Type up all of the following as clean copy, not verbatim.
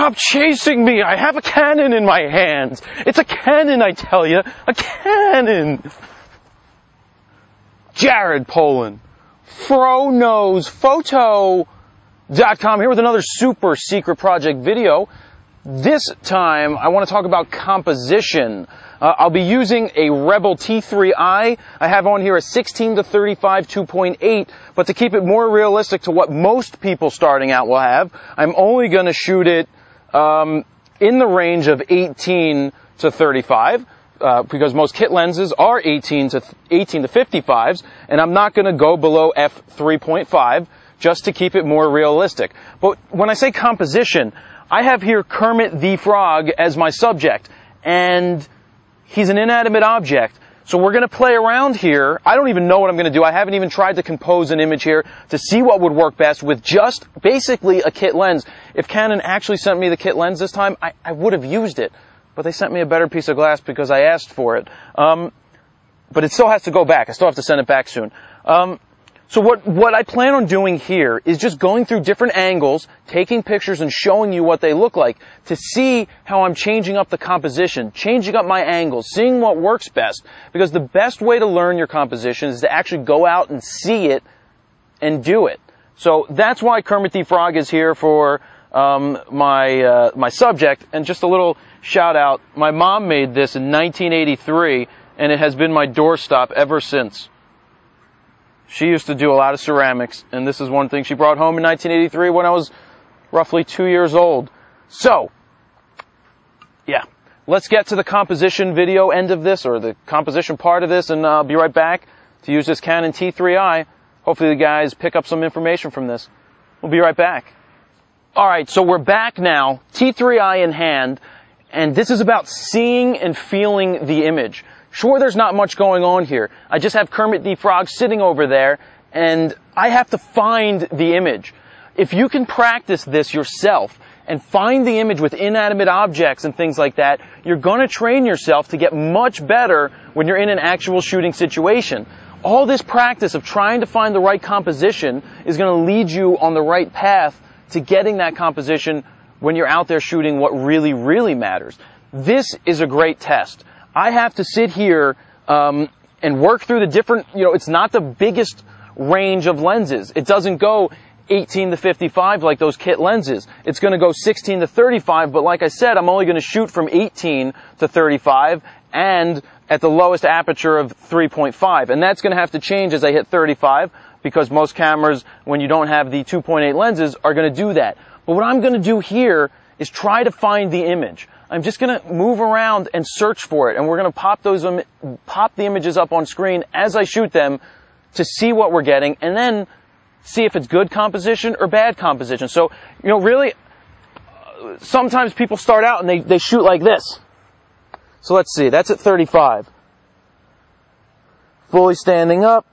Stop chasing me! I have a Canon in my hands! It's a Canon, I tell you! A Canon! Jared Poland, FroKnowsPhoto.com, here with another super secret project video. This time, I want to talk about composition. I'll be using a Rebel T3i. I have on here a 16-35 2.8, but to keep it more realistic to what most people starting out will have, I'm only going to shoot it in the range of 18 to 35, because most kit lenses are 18 to 55s, and I'm not going to go below f3.5 just to keep it more realistic. But when I say composition, I have here Kermit the Frog as my subject, and he's an inanimate object. So we're going to play around here. I don't even know what I'm going to do. I haven't even tried to compose an image here to see what would work best with just basically a kit lens. If Canon actually sent me the kit lens this time, I would have used it. But they sent me a better piece of glass because I asked for it. But it still has to go back. I still have to send it back soon. So what I plan on doing here is just going through different angles, taking pictures and showing you what they look like to see how I'm changing up the composition, changing up my angles, seeing what works best. Because the best way to learn your composition is to actually go out and see it and do it. So that's why Kermit the Frog is here for my subject. And just a little shout out, my mom made this in 1983 and it has been my doorstop ever since. She used to do a lot of ceramics, and this is one thing she brought home in 1983 when I was roughly 2 years old. So, yeah, let's get to the composition video end of this, or the composition part of this, and I'll be right back to use this Canon T3i. Hopefully the guys pick up some information from this. We'll be right back. Alright, so we're back now, T3i in hand, and this is about seeing and feeling the image. Sure, there's not much going on here. I just have Kermit the Frog sitting over there, and I have to find the image. If you can practice this yourself and find the image with inanimate objects and things like that, you're going to train yourself to get much better when you're in an actual shooting situation. All this practice of trying to find the right composition is going to lead you on the right path to getting that composition when you're out there shooting what really, really matters. This is a great test. I have to sit here and work through the different, it's not the biggest range of lenses. It doesn't go 18 to 55 like those kit lenses. It's going to go 16 to 35, but like I said, I'm only going to shoot from 18 to 35 and at the lowest aperture of 3.5. And that's going to have to change as I hit 35 because most cameras, when you don't have the 2.8 lenses, are going to do that. But what I'm going to do here is try to find the image. I'm just going to move around and search for it, and we're going to pop the images up on screen as I shoot them to see what we're getting, and then see if it's good composition or bad composition. So, really, sometimes people start out and they shoot like this. So let's see, that's at 35. Fully standing up,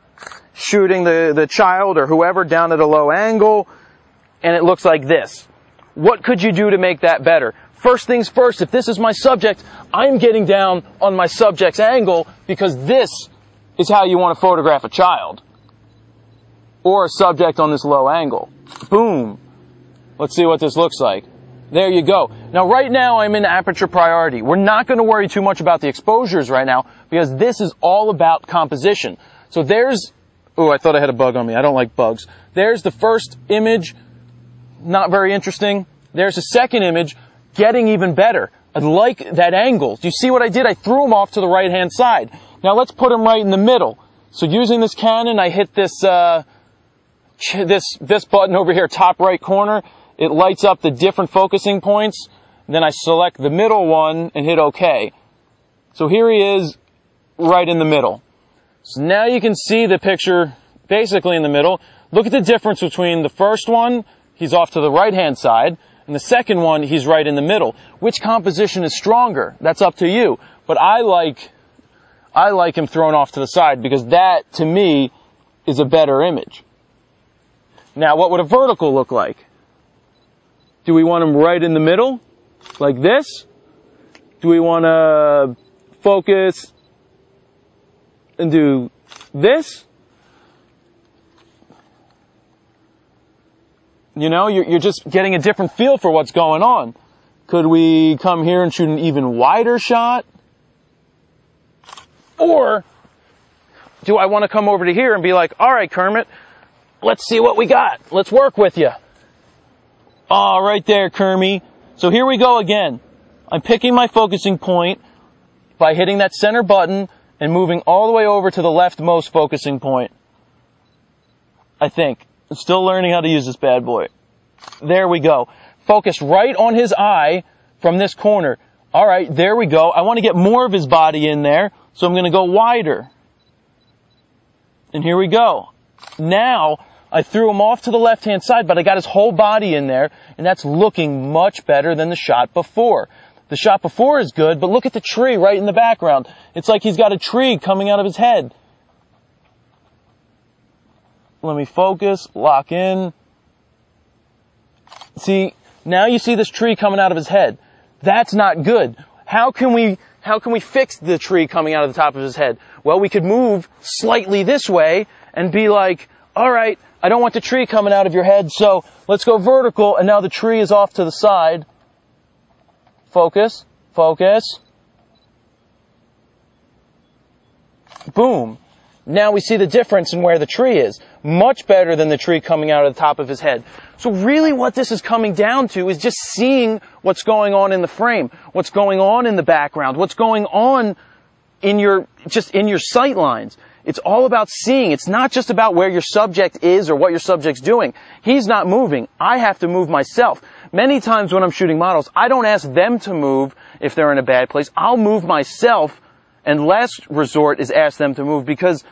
shooting the child or whoever down at a low angle, and it looks like this. What could you do to make that better? First things first, if this is my subject, I'm getting down on my subject's angle because this is how you want to photograph a child. Or a subject on this low angle. Boom. Let's see what this looks like. There you go. Now right now I'm in aperture priority. We're not going to worry too much about the exposures right now because this is all about composition. So there's, oh, I thought I had a bug on me. I don't like bugs. There's the first image, not very interesting. There's the second image, getting even better. I like that angle. Do you see what I did? I threw them off to the right-hand side. Now let's put them right in the middle. So using this Canon, I hit this this button over here, top right corner. It lights up the different focusing points. Then I select the middle one and hit OK. So here he is, right in the middle. So now you can see the picture basically in the middle. Look at the difference between the first one, he's off to the right-hand side, and the second one, he's right in the middle. Which composition is stronger? That's up to you. But I like him thrown off to the side because that, to me, is a better image. Now, what would a vertical look like? Do we want him right in the middle, like this? Do we want to focus and do this? You're just getting a different feel for what's going on. Could we come here and shoot an even wider shot? Or do I want to come over to here and be like, all right, Kermit, let's see what we got. Let's work with you. Oh, right there, Kermie. So here we go again. I'm picking my focusing point by hitting that center button and moving all the way over to the leftmost focusing point. I think. I'm still learning how to use this bad boy. There we go. Focus right on his eye from this corner. All right, there we go. I want to get more of his body in there, so I'm going to go wider. And here we go. Now, I threw him off to the left-hand side, but I got his whole body in there, and that's looking much better than the shot before. The shot before is good, but look at the tree right in the background. It's like he's got a tree coming out of his head. Let me focus, lock in. See, now you see this tree coming out of his head. That's not good. How can we fix the tree coming out of the top of his head? Well, we could move slightly this way and be like, all right, I don't want the tree coming out of your head, so let's go vertical, and now the tree is off to the side. Focus, focus. Boom. Now we see the difference in where the tree is. Much better than the tree coming out of the top of his head. So really what this is coming down to is just seeing what's going on in the frame, what's going on in the background, what's going on in your sight lines. It's all about seeing. It's not just about where your subject is or what your subject's doing. He's not moving. I have to move myself. Many times when I'm shooting models, I don't ask them to move if they're in a bad place. I'll move myself, and last resort is ask them to move, because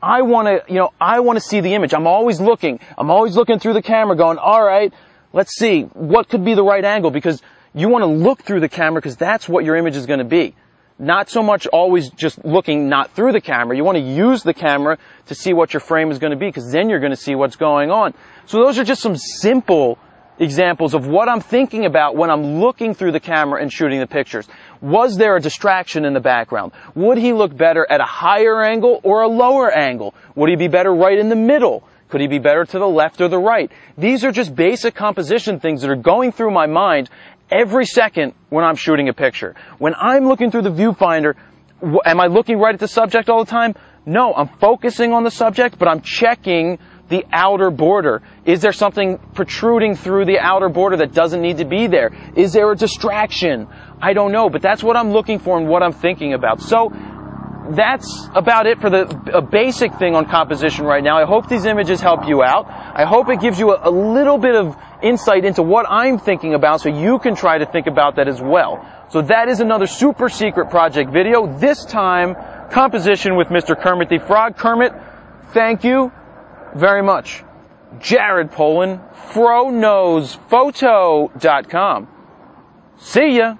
I want to see the image. I'm always looking through the camera going, all right, let's see, what could be the right angle? Because you want to look through the camera because that's what your image is going to be. Not so much always just looking not through the camera. You want to use the camera to see what your frame is going to be, because then you're going to see what's going on. So those are just some simple examples of what I'm thinking about when I'm looking through the camera and shooting the pictures. Was there a distraction in the background? Would he look better at a higher angle or a lower angle? Would he be better right in the middle? Could he be better to the left or the right? These are just basic composition things that are going through my mind every second when I'm shooting a picture. When I'm looking through the viewfinder, am I looking right at the subject all the time? No, I'm focusing on the subject, but I'm checking the outer border. Is there something protruding through the outer border that doesn't need to be there? Is there a distraction? I don't know, but that's what I'm looking for and what I'm thinking about. So that's about it for a basic thing on composition right now. I hope these images help you out. I hope it gives you a little bit of insight into what I'm thinking about, so you can try to think about that as well. So that is another super secret project video, this time composition with Mr. Kermit the Frog. Kermit, thank you very much. Jared Polin, FroKnowsPhoto.com. See ya!